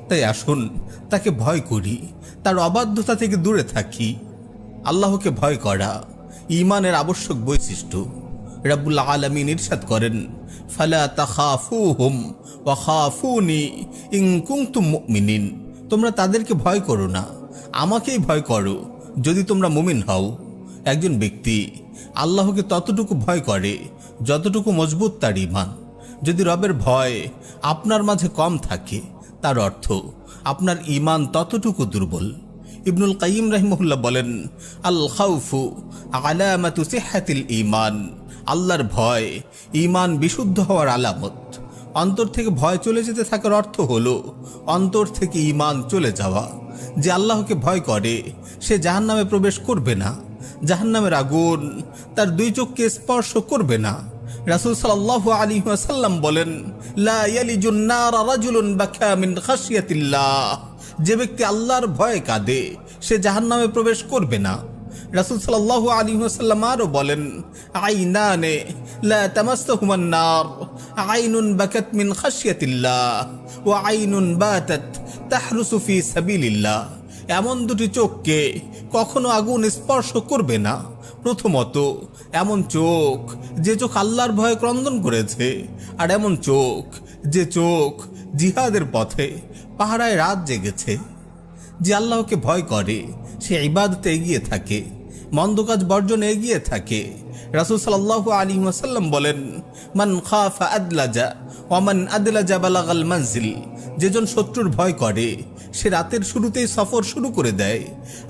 তাই আসুন তাকে ভয় করি, তার অবাধ্যতা থেকে দূরে থাকি। আল্লাহকে ভয় করা ঈমানের আবশ্যক বৈশিষ্ট্য। রাব্বুল আলামিন ইরশাদ করেন, ফালা তাখাফুহুম ওয়া খাফুনি ইন কুনতুম মুমিনিন। তোমরা তাদেরকে ভয় করো না, আমাকেই ভয় করো যদি তোমরা মুমিন হও। একজন ব্যক্তি আল্লাহকে ততটুকু ভয় করে যতটুকু মজবুত তার ঈমান। যদি রবের ভয় আপনার মাঝে কম থাকে, তার অর্থ আপনার ঈমান ততটুকু দুর্বল। ইবনুল কাইয়িম রাহিমাহুল্লাহ বলেন, আল খাউফু আলামাতু সিহহাতিল ঈমান। আল্লাহর ভয় ঈমান বিশুদ্ধ হওয়ার আলামত। অন্তর থেকে ভয় চলে যেতে থাকার অর্থ হলো অন্তর থেকে ঈমান চলে যাওয়া। যে আল্লাহকে ভয় করে সে জাহান্নামে প্রবেশ করবে না, জাহান্নামের আগুন তার দুই চোখকে স্পর্শ করবে না। রাসূল সাল্লাল্লাহু আলাইহি ওয়াসাল্লাম বলেন, লা ইয়ালিজুন নার রাজুলুন বাকা মিন খাশিয়াতিল্লাহ। যে ব্যক্তি আল্লাহর ভয়ে কাঁদে সে জাহান্নামে প্রবেশ করবে না। রাসূল সাল্লাল্লাহু আলাইহি ওয়াসাল্লাম আরো বলেন, আইনানে লা তামাসসুহুমান নার, আইনুন বাকাত মিন খাশিয়াতিল্লাহ ওয়া আইনুন বাতাত তাহরুসু ফি সাবিলিল্লাহ। এমন দুটি চোখকে কখনো আগুন স্পর্শ করবে না। প্রথমত এমন চোখ যে চোখ আল্লাহর ভয়ে ক্রন্দন করেছে, আর এমন চোখ যে চোখ জিহাদের পথে পাহারায় রাত জেগেছে। যে আল্লাহকে ভয় করে সে ইবাদতে এগিয়ে থাকে, মন্দ কাজ বর্জনে এগিয়ে থাকে। রাসূল সাল্লাল্লাহু আলাইহি ওয়াসাল্লাম বলেন, মান খাফা আদলাজা ওয়া মান আদলাজা বালাগাল মানজিল। যেজন শত্রুর ভয় করে সে রাতের শুরুতেই সফর শুরু করে দেয়,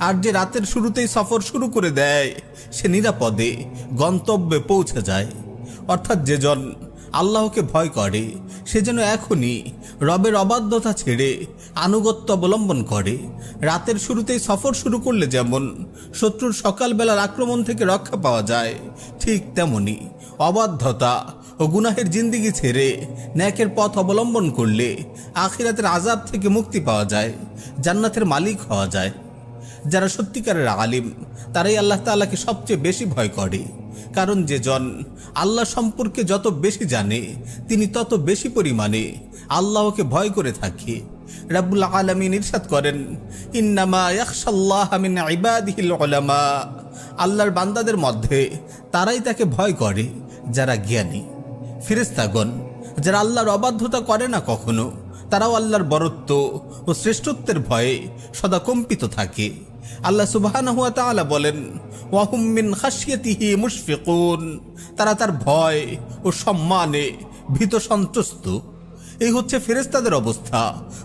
আর যে রাতের শুরুতেই সফর শুরু করে দেয় সে নিরাপদে গন্তব্যে পৌঁছে যায়। অর্থাৎ যেজন আল্লাহকে ভয় করে সে যেন এখনই রবের অবাধ্যতা ছেড়ে আনুগত্য অবলম্বন করে। রাতের শুরুতেই সফর শুরু করলে যেমন শত্রুর সকালবেলার আক্রমণ থেকে রক্ষা পাওয়া যায়, ঠিক তেমনি অবাধ্যতা ও গুনাহের জিন্দিগি ছেড়ে ন্যাকের পথ অবলম্বন করলে আখিরাতের আযাব থেকে মুক্তি পাওয়া যায়, জান্নাতের মালিক হওয়া যায়। যারা সত্যিকারের আলিম তারাই আল্লাহ তাআলাকে সবচেয়ে বেশি ভয় করে, কারণ যে জন আল্লাহ সম্পর্কে যত বেশি জানে তিনি তত বেশি পরিমাণে আল্লাহকে ভয় করে থাকে। রাব্বুল আলামিন ইরশাদ করেন, ইন্নামা ইয়াখশাল্লাহা মিন ইবাদিহিল উলামা। আল্লাহর বান্দাদের মধ্যে তারাই তাকে ভয় করে যারা জ্ঞানী। ফেরেশতাগণ যারা আল্লাহর অবাধ্যতা করে না কখনো, তারাও আল্লাহর বরত্ব ও শ্রেষ্ঠত্বের ভয়ে সদা কম্পিত থাকে। আল্লাহ সুবহানাহু ওয়া তাআলা বলেন, ওয়া হুম মিন খাশিয়াতিহি মুশফিকুন। তারা তার ভয় ও সম্মানে ভীত সন্ত্রস্ত। এই হচ্ছে ফেরেশতাদের অবস্থা।